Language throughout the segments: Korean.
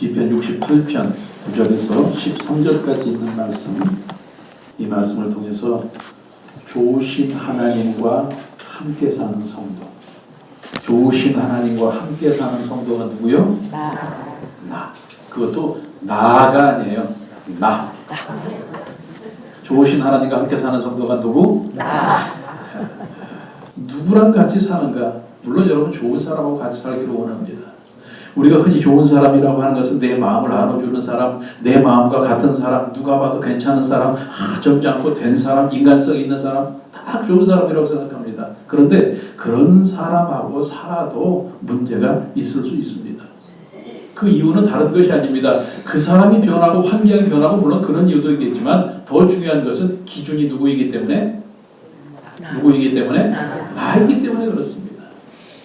시편 68편 9절에서 13절까지 있는 말씀, 이 말씀을 통해서 좋으신 하나님과 함께 사는 성도, 좋으신 하나님과 함께 사는 성도가 누구요? 나. 그것도 나가 아니에요. 나. 좋으신 하나님과 함께 사는 성도가 누구? 나. 누구랑 같이 사는가? 물론 여러분 좋은 사람하고 같이 살기를 원합니다. 우리가 흔히 좋은 사람이라고 하는 것은 내 마음을 알아주는 사람, 내 마음과 같은 사람, 누가 봐도 괜찮은 사람, 점지 않고 된 사람, 인간성 있는 사람, 다 좋은 사람이라고 생각합니다. 그런데 그런 사람하고 살아도 문제가 있을 수 있습니다. 그 이유는 다른 것이 아닙니다. 그 사람이 변하고 환경이 변하고 물론 그런 이유도 있겠지만 더 중요한 것은 기준이 누구이기 때문에 나이기 때문에 그렇습니다.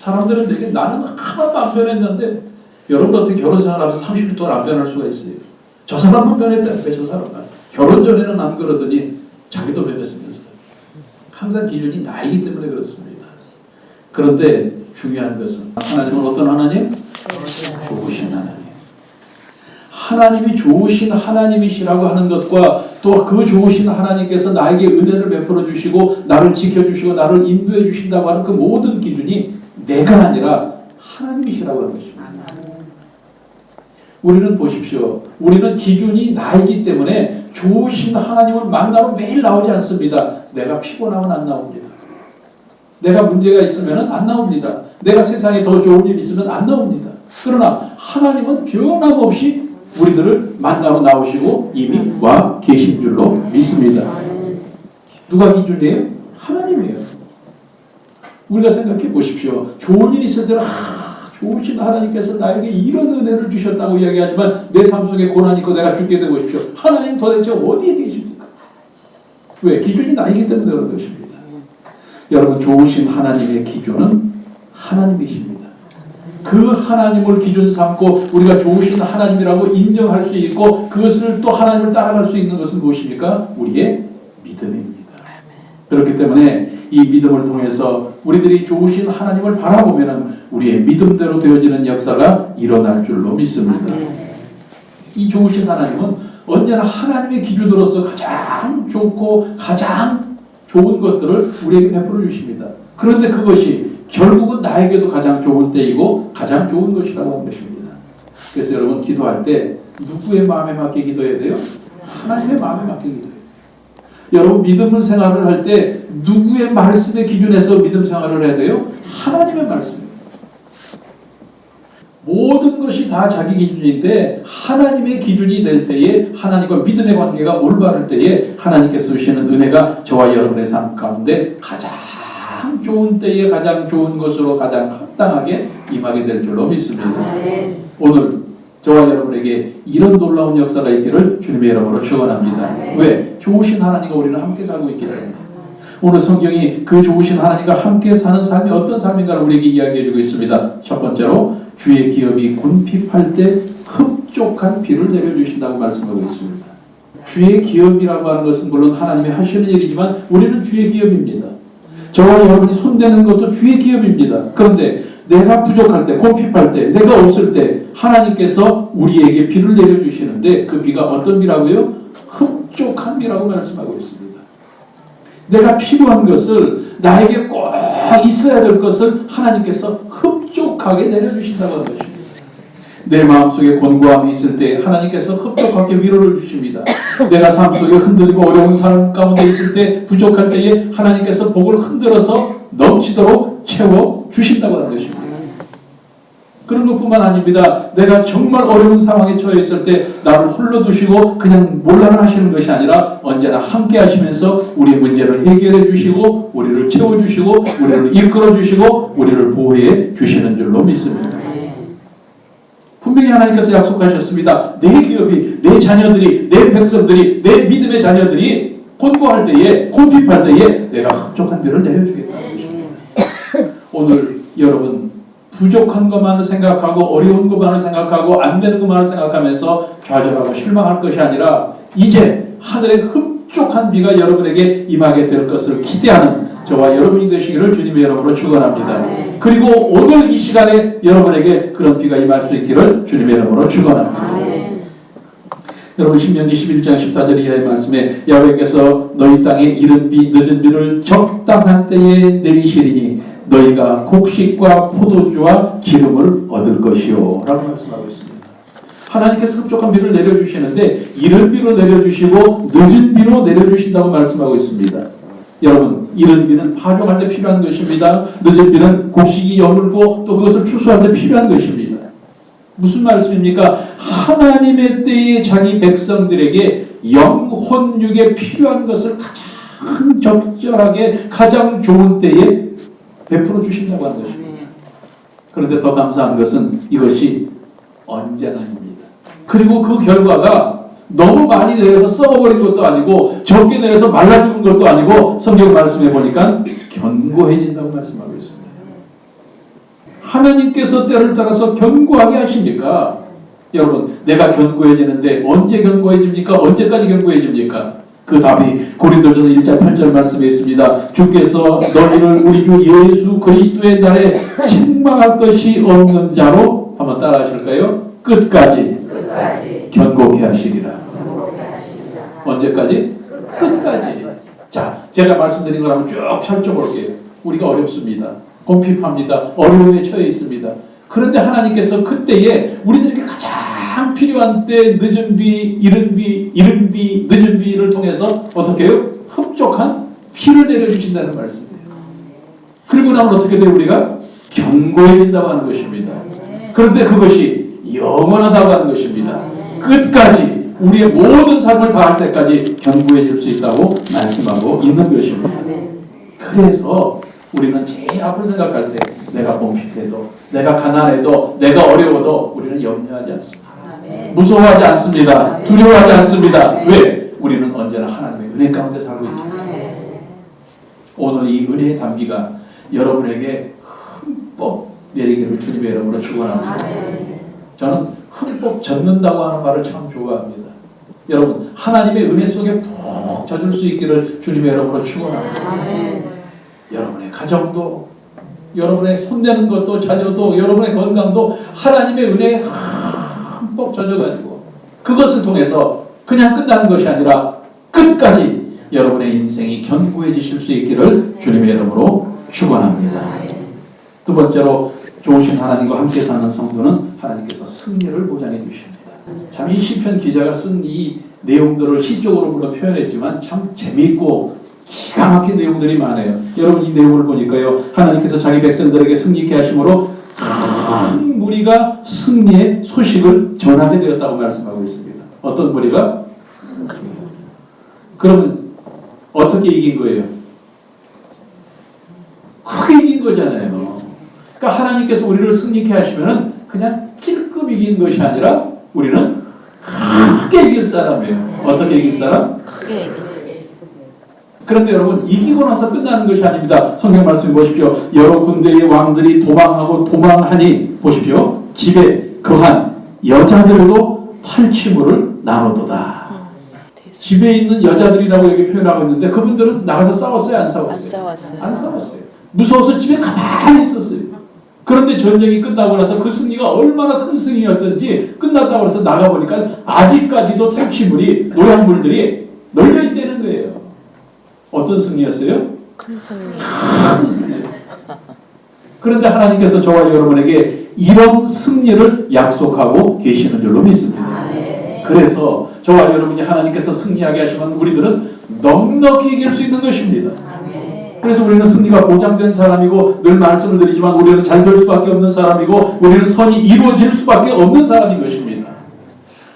사람들은 되게 나는 하나도 안 변했는데 여러분 어떻게 결혼 생활하면서 30일 동안 안 변할 수가 있어요? 저 사람만 변했다니까. 저 사람만 결혼 전에는 안 그러더니 자기도 변했으면서 항상 기준이 나이기 때문에 그렇습니다. 그런데 중요한 것은 하나님은 어떤 하나님? 좋으신 하나님. 하나님이 좋으신 하나님이시라고 하는 것과 또 그 좋으신 하나님께서 나에게 은혜를 베풀어 주시고 나를 지켜주시고 나를 인도해 주신다고 하는 그 모든 기준이 내가 아니라 하나님이시라고 하는 것입니다. 우리는 보십시오. 우리는 기준이 나이기 때문에 좋으신 하나님을 만나러 매일 나오지 않습니다. 내가 피곤하면 안 나옵니다. 내가 문제가 있으면 안 나옵니다. 내가 세상에 더 좋은 일 있으면 안 나옵니다. 그러나 하나님은 변함없이 우리들을 만나러 나오시고 이미 와 계신 줄로 믿습니다. 누가 기준이에요? 하나님이에요. 우리가 생각해 보십시오. 좋은 일 있을 때는 좋으신 하나님께서 나에게 이런 은혜를 주셨다고 이야기하지만 내 삶 속에 고난이 있고 내가 죽게 되고 싶죠. 하나님 도대체 어디에 계십니까? 왜? 기준이 나이기 때문에 그런 것입니다. 여러분 좋으신 하나님의 기준은 하나님이십니다. 그 하나님을 기준 삼고 우리가 좋으신 하나님이라고 인정할 수 있고 그것을 또 하나님을 따라갈 수 있는 것은 무엇입니까? 우리의 믿음입니다. 그렇기 때문에 이 믿음을 통해서 우리들이 좋으신 하나님을 바라보면 우리의 믿음대로 되어지는 역사가 일어날 줄로 믿습니다. 이 좋으신 하나님은 언제나 하나님의 기준으로서 가장 좋고 가장 좋은 것들을 우리에게 베풀어 주십니다. 그런데 그것이 결국은 나에게도 가장 좋은 때이고 가장 좋은 것이라고 하는 것입니다. 그래서 여러분 기도할 때 누구의 마음에 맞게 기도해야 돼요? 하나님의 마음에 맞게 기도해야 돼요. 여러분 믿음을 생활을 할 때 누구의 말씀의 기준에서 믿음 생활을 해야 돼요? 하나님의 말씀. 모든 것이 다 자기 기준인데 하나님의 기준이 될 때에 하나님과 믿음의 관계가 올바를 때에 하나님께서 주시는 은혜가 저와 여러분의 삶 가운데 가장 좋은 때에 가장 좋은 것으로 가장 합당하게 임하게 될 줄로 믿습니다. 오늘 저와 여러분에게 이런 놀라운 역사가 있기를 주님의 이름으로 축원합니다. 왜? 좋으신 하나님과 우리는 함께 살고 있기 때문에. 오늘 성경이 그 좋으신 하나님과 함께 사는 삶이 어떤 삶인가를 우리에게 이야기해주고 있습니다. 첫 번째로 주의 기업이 궁핍할 때 흡족한 비를 내려주신다고 말씀하고 있습니다. 주의 기업이라고 하는 것은 물론 하나님이 하시는 일이지만 우리는 주의 기업입니다. 저와 여러분이 손대는 것도 주의 기업입니다. 그런데 내가 부족할 때, 궁핍할 때, 내가 없을 때 하나님께서 우리에게 비를 내려주시는데 그 비가 어떤 비라고요? 흡족한 비라고 말씀하고 있습니다. 내가 필요한 것을 나에게 꼭 있어야 될 것을 하나님께서 흡족하게 내려주신다고 하는 것입니다. 내 마음속에 곤고함이 있을 때 하나님께서 흡족하게 위로를 주십니다. 내가 삶 속에 흔들리고 어려운 삶 가운데 있을 때 부족할 때에 하나님께서 복을 흔들어서 넘치도록 채워주신다고 하는 것입니다. 그런 것뿐만 아닙니다. 내가 정말 어려운 상황에 처해 있을 때 나를 홀로 두시고 그냥 몰라라 하시는 것이 아니라 언제나 함께 하시면서 우리 문제를 해결해 주시고 우리를 채워주시고 우리를 이끌어 주시고 우리를 보호해 주시는 줄로 믿습니다. 분명히 하나님께서 약속하셨습니다. 내 기업이, 내 자녀들이, 내 백성들이, 내 믿음의 자녀들이 곤고할 때에, 궁핍할 때에 내가 흡족한 비를 내려주겠다는 것입니다. 오늘 여러분 부족한 것만을 생각하고 어려운 것만을 생각하고 안 되는 것만을 생각하면서 좌절하고 실망할 것이 아니라 이제 하늘의 흡족한 비가 여러분에게 임하게 될 것을 기대하는 저와 여러분이 되시기를 주님의 이름으로 축원합니다. 그리고 오늘 이 시간에 여러분에게 그런 비가 임할 수 있기를 주님의 이름으로 축원합니다. 여러분 신명기 11장 14절 이하의 말씀에 야훼께서 너희 땅에 이른 비 늦은 비를 적당한 때에 내리시리니 너희가 곡식과 포도주와 기름을 얻을 것이요 라고 말씀하고 있습니다. 하나님께서 흡족한 비를 내려주시는데 이른 비로 내려주시고 늦은 비로 내려주신다고 말씀하고 있습니다. 여러분 이른 비는 파종할 때 필요한 것입니다. 늦은 비는 곡식이 여물고 또 그것을 추수할 때 필요한 것입니다. 무슨 말씀입니까? 하나님의 때에 자기 백성들에게 영혼육에 필요한 것을 가장 적절하게 가장 좋은 때에 베풀어 주신다고 하는 것입니다. 그런데 더 감사한 것은 이것이 언제나입니다. 그리고 그 결과가 너무 많이 내려서 썩어버린 것도 아니고 적게 내려서 말라 죽은 것도 아니고 성경 말씀해 보니까 견고해진다고 말씀하고 있습니다. 하나님께서 때를 따라서 견고하게 하십니까? 여러분 내가 견고해지는데 언제 견고해집니까? 언제까지 견고해집니까? 그 답이 고린도전서 1장 8절 말씀에 있습니다. 주께서 너희를 우리 주 예수 그리스도의 날에 책망할 것이 없는 자로 한번 따라 하실까요? 끝까지 견고케 하시리라. 언제까지? 끝까지. 자, 제가 말씀드린 걸 한번 쭉 펼쳐볼게요. 우리가 어렵습니다. 궁핍합니다. 어려움에 처해 있습니다. 그런데 하나님께서 그때에 우리들에게 가장 필요한 때 늦은 비, 이른 비, 늦은 비를 통해서 어떻게 해요? 흡족한 비를 내려주신다는 말씀이에요. 그리고 나면 어떻게 돼요? 우리가 견고해진다고 하는 것입니다. 그런데 그것이 영원하다고 하는 것입니다. 끝까지 우리의 모든 삶을 다할 때까지 견고해질 수 있다고 말씀하고 있는 것입니다. 그래서 우리는 제일 앞을 생각할 때 내가 궁핍해도 내가 가난해도 내가 어려워도 우리는 염려하지 않습니다. 무서워하지 않습니다. 두려워하지 않습니다. 왜? 우리는 언제나 하나님의 은혜 가운데 살고 있습니다. 오늘 이 은혜의 단비가 여러분에게 흠뻑 내리기를 주님의 이름으로 축원합니다. 저는 흠뻑 젖는다고 하는 말을 참 좋아합니다. 여러분 하나님의 은혜 속에 푹 젖을 수 있기를 주님의 이름으로 축원합니다. 여러분의 가정도 여러분의 손대는 것도 자녀도 여러분의 건강도 하나님의 은혜에 흠뻑 젖어가지고 그것을 통해서 그냥 끝나는 것이 아니라 끝까지 여러분의 인생이 견고해지실 수 있기를 주님의 이름으로 축원합니다. 두 번째로 좋으신 하나님과 함께 사는 성도는 하나님께서 승리를 보장해 주십니다. 참 이 시편 기자가 쓴 이 내용들을 시적으로 물론 표현했지만 참 재미있고 기가 막힌 내용들이 많아요. 여러분 이 내용을 보니까요. 하나님께서 자기 백성들에게 승리케 하심으로 큰 무리가 승리의 소식을 전하게 되었다고 말씀하고 있습니다. 어떤 무리가? 그러면 어떻게 이긴 거예요? 크게 이긴 거잖아요. 그러니까 하나님께서 우리를 승리케 하시면은 그냥 찔끔 이긴 것이 아니라 우리는 크게 이길 사람이에요. 어떻게 이길 사람? 크게 이길 사람. 그런데 여러분 이기고 나서 끝나는 것이 아닙니다. 성경 말씀 보십시오. 여러 군대의 왕들이 도망하니 보십시오. 집에 거한 여자들도 탈취물을 나누도다. 집에 있는 여자들이라고 여기 표현하고 있는데 그분들은 나가서 싸웠어요? 안 싸웠어요? 안 싸웠어요. 무서워서 집에 가만히 있었어요. 그런데 전쟁이 끝나고 나서 그 승리가 얼마나 큰 승리였던지 끝났다고 해서 나가보니까 아직까지도 탈취물이 노약물들이 널려있다는 거예요. 어떤 승리였어요? 큰 승리. 그런데 하나님께서 저와 여러분에게 이런 승리를 약속하고 계시는 줄로 믿습니다. 그래서 저와 여러분이 하나님께서 승리하게 하시면 우리들은 넉넉히 이길 수 있는 것입니다. 그래서 우리는 승리가 보장된 사람이고 늘 말씀을 드리지만 우리는 잘 될 수밖에 없는 사람이고 우리는 선이 이루어질 수밖에 없는 사람인 것입니다.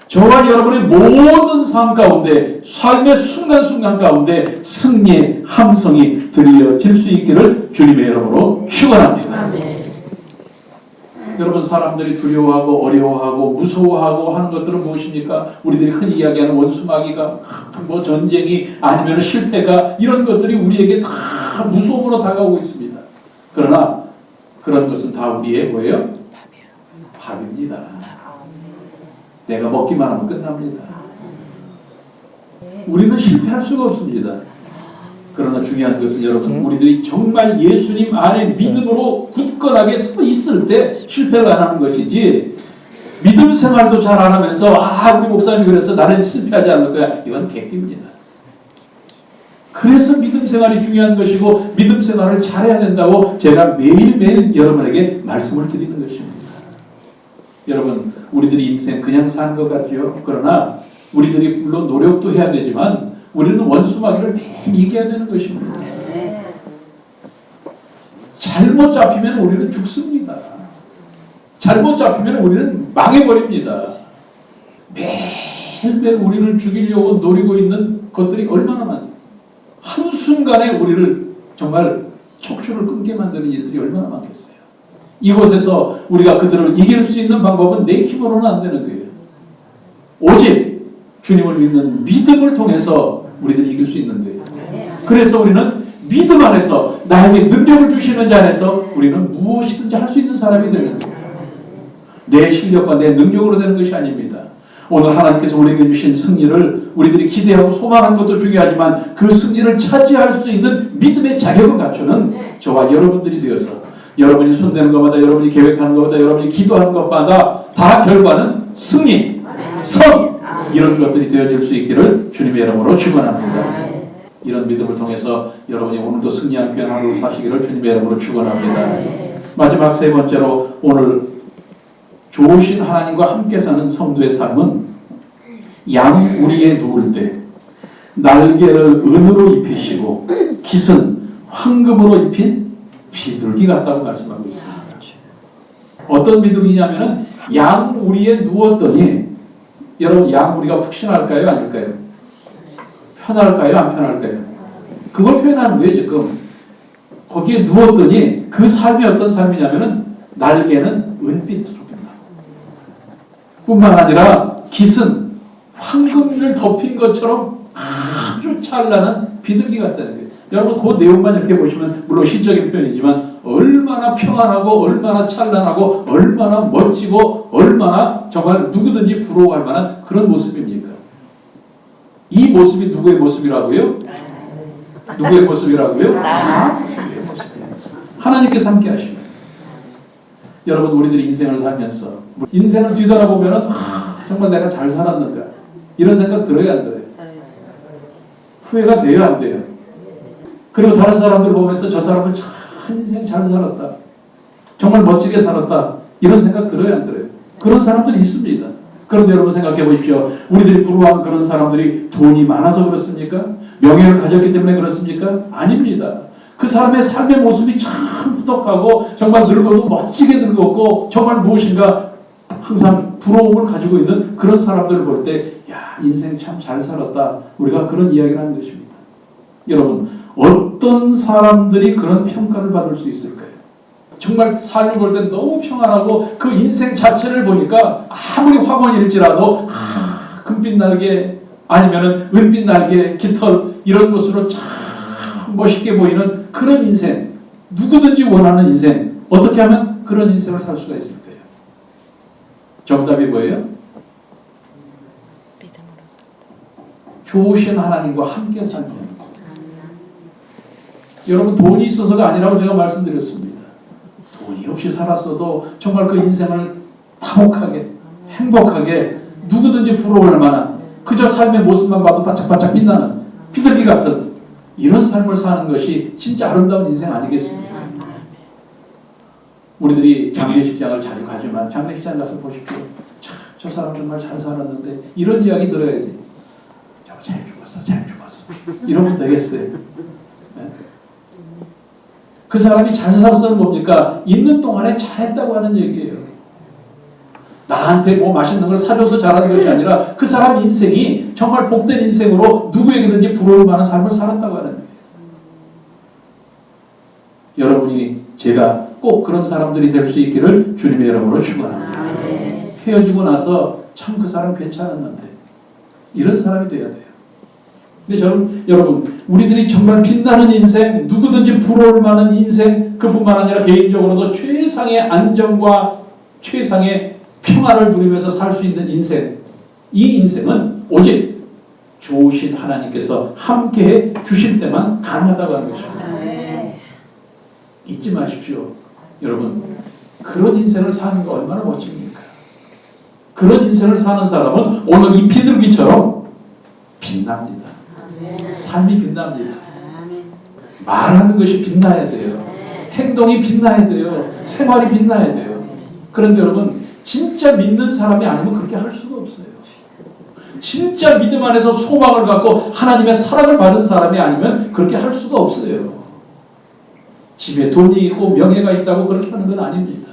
저와 여러분의 모든 삶 가운데 삶의 순간순간 가운데 승리의 함성이 들려질 수 있기를 주님의 이름으로 축원합니다. 여러분 사람들이 두려워하고 어려워하고 무서워하고 하는 것들은 무엇입니까? 우리들이 흔히 이야기하는 원수마귀가 뭐 전쟁이 아니면 실패가 이런 것들이 우리에게 다 무서움으로 다가오고 있습니다. 그러나 그런 것은 다 우리의 뭐예요? 밥입니다. 내가 먹기만 하면 끝납니다. 우리는 실패할 수가 없습니다. 그러나 중요한 것은 여러분, 우리들이 정말 예수님 안에 믿음으로 굳건하게 서 있을 때 실패를 안 하는 것이지, 믿음 생활도 잘 안 하면서 우리 목사님이 그래서 나는 실패하지 않을 거야, 이건 개입니다. 그래서 믿음 생활이 중요한 것이고 믿음 생활을 잘해야 된다고 제가 매일매일 여러분에게 말씀을 드리는 것입니다. 여러분, 우리들이 인생 그냥 사는 것 같죠. 그러나 우리들이 물론 노력도 해야 되지만 우리는 원수마귀를 매일 이겨야 되는 것입니다. 잘못 잡히면 우리는 죽습니다. 잘못 잡히면 우리는 망해버립니다. 매일매일 우리를 죽이려고 노리고 있는 것들이 얼마나 많아요. 한순간에 우리를 정말 척추를 끊게 만드는 일들이 얼마나 많겠어요. 이곳에서 우리가 그들을 이길 수 있는 방법은 내 힘으로는 안 되는 거예요. 오직 주님을 믿는 믿음을 통해서 우리들이 이길 수 있는 거예요. 그래서 우리는 믿음 안에서, 나에게 능력을 주시는 자 안에서 우리는 무엇이든지 할 수 있는 사람이 되는 거예요. 내 실력과 내 능력으로 되는 것이 아닙니다. 오늘 하나님께서 우리에게 주신 승리를 우리들이 기대하고 소망하는 것도 중요하지만 그 승리를 차지할 수 있는 믿음의 자격을 갖추는 저와 여러분들이 되어서 여러분이 손대는 것마다, 여러분이 계획하는 것마다, 여러분이 기도하는 것마다 다 결과는 승리, 선, 이런 것들이 되어질 수 있기를 주님의 이름으로 축원합니다. 이런 믿음을 통해서 여러분이 오늘도 승리한 귀한 하루 사시기를 주님의 이름으로 축원합니다. 마지막 세 번째로, 오늘 좋으신 하나님과 함께 사는 성도의 삶은 양 우리에 누울 때 날개를 은으로 입히시고 깃은 황금으로 입힌 비둘기 같다고 말씀하고 있습니다. 어떤 비둘기냐면은 양 우리에 누웠더니, 여러분, 양 우리가 푹신할까요, 아닐까요? 편할까요, 안 편할까요? 그걸 표현하는 거예요. 지금 거기에 누웠더니 그 삶이 어떤 삶이냐면은 날개는 은빛으로 뿐만 아니라 깃은 황금을 덮인 것처럼 아주 찬란한 비둘기 같다는 거예요. 여러분, 그 내용만 이렇게 보시면 물론 시적인 표현이지만 얼마나 평안하고 얼마나 찬란하고 얼마나 멋지고 얼마나 정말 누구든지 부러워할 만한 그런 모습입니까? 이 모습이 누구의 모습이라고요? 누구의 모습이라고요? 하나님께서 함께 하십니다. 여러분, 우리들이 인생을 살면서 인생을 뒤돌아보면 정말 내가 잘 살았는가, 이런 생각 들어야 안 들어요? 후회가 돼야 안 돼요? 그리고 다른 사람들 보면서 저 사람은 참 인생 잘 살았다, 정말 멋지게 살았다, 이런 생각 들어야 안 들어요? 그런 사람들이 있습니다. 그런데 여러분 생각해 보십시오. 우리들이 부러워하는 그런 사람들이 돈이 많아서 그렇습니까? 명예를 가졌기 때문에 그렇습니까? 아닙니다. 그 사람의 삶의 모습이 참 후덕하고 정말 늙어도 멋지게 늙었고 정말 무엇인가 항상 부러움을 가지고 있는 그런 사람들을 볼 때, 야, 인생 참 잘 살았다, 우리가 그런 이야기를 하는 것입니다. 여러분, 어떤 사람들이 그런 평가를 받을 수 있을까요? 정말 삶을 볼 때 너무 평안하고 그 인생 자체를 보니까 아무리 황혼일지라도 금빛 날개 아니면은 은빛 날개, 깃털, 이런 것으로 참 멋있게 보이는 그런 인생, 누구든지 원하는 인생, 어떻게 하면 그런 인생을 살 수가 있을까요? 정답이 뭐예요? 좋으신 하나님과 함께 살면. 여러분, 돈이 있어서가 아니라고 제가 말씀드렸습니다. 돈이 없이 살았어도 정말 그 인생을 화목하게, 행복하게, 누구든지 부러워할 만한, 그저 삶의 모습만 봐도 반짝반짝 빛나는 비둘기 같은 이런 삶을 사는 것이 진짜 아름다운 인생 아니겠습니까? 우리들이 장례식장을 자주 가지만 장례식장 가서 보십시오. 참, 저 사람 정말 잘 살았는데, 이런 이야기 들어야지. 저거 잘 죽었어, 잘 죽었어, 이러면 되겠어요? 네? 그 사람이 잘 살았어는 뭡니까? 있는 동안에 잘했다고 하는 얘기예요. 나한테 뭐 맛있는 걸 사줘서 잘하는 것이 아니라 그 사람 인생이 정말 복된 인생으로 누구에게든지 부러울 만한 삶을 살았다고 하는 거예요. 여러분이, 제가 꼭 그런 사람들이 될 수 있기를 주님의 이름으로 축원합니다. 헤어지고 나서 참 그 사람 괜찮았는데, 이런 사람이 돼야 돼요. 근데 저는, 여러분, 우리들이 정말 빛나는 인생, 누구든지 부러울 만한 인생, 그뿐만 아니라 개인적으로도 최상의 안정과 최상의 평화를 누리면서 살 수 있는 인생, 이 인생은 오직 좋으신 하나님께서 함께해 주실 때만 가능하다고 하는 것입니다. 잊지 마십시오. 여러분, 그런 인생을 사는 거 얼마나 멋집니까? 그런 인생을 사는 사람은 오늘 이 비둘기처럼 빛납니다. 삶이 빛납니다. 말하는 것이 빛나야 돼요. 행동이 빛나야 돼요. 생활이 빛나야 돼요. 그런데 여러분, 진짜 믿는 사람이 아니면 그렇게 할 수가 없어요. 진짜 믿음 안에서 소망을 갖고 하나님의 사랑을 받은 사람이 아니면 그렇게 할 수가 없어요. 집에 돈이 있고 명예가 있다고 그렇게 하는 건 아닙니다.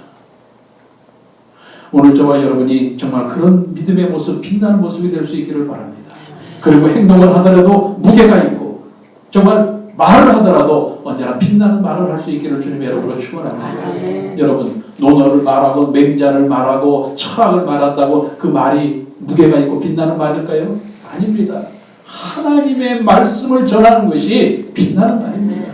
오늘 저와 여러분이 정말 그런 믿음의 모습, 빛나는 모습이 될 수 있기를 바랍니다. 그리고 행동을 하더라도 무게가 있고 정말 말을 하더라도 언제나 빛나는 말을 할 수 있기를 주님의 이름으로 축원합니다. 여러분, 논어를 말하고 맹자를 말하고 철학을 말한다고 그 말이 무게가 있고 빛나는 말일까요? 아닙니다. 하나님의 말씀을 전하는 것이 빛나는 말입니다.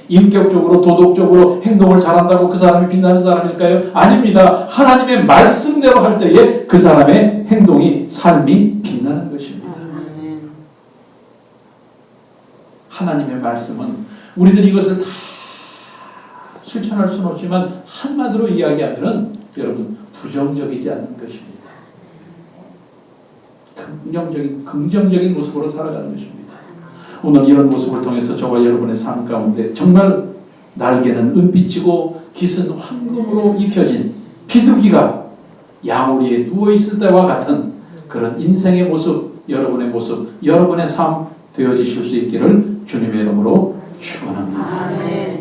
인격적으로 도덕적으로 행동을 잘한다고 그 사람이 빛나는 사람일까요? 아닙니다. 하나님의 말씀대로 할 때에 그 사람의 행동이, 삶이 빛나는 것입니다. 하나님의 말씀은 우리들이 이것을 다 실천할 수는 없지만 한마디로 이야기하면 여러분 부정적이지 않는 것입니다. 긍정적인 모습으로 살아가는 것입니다. 오늘 이런 모습을 통해서 저와 여러분의 삶 가운데 정말 날개는 은빛이고 깃은 황금으로 입혀진 비둘기가 양우리에 누워있을 때와 같은 그런 인생의 모습, 여러분의 모습, 여러분의 삶 되어지실 수 있기를 주님의 이름으로 축원합니다.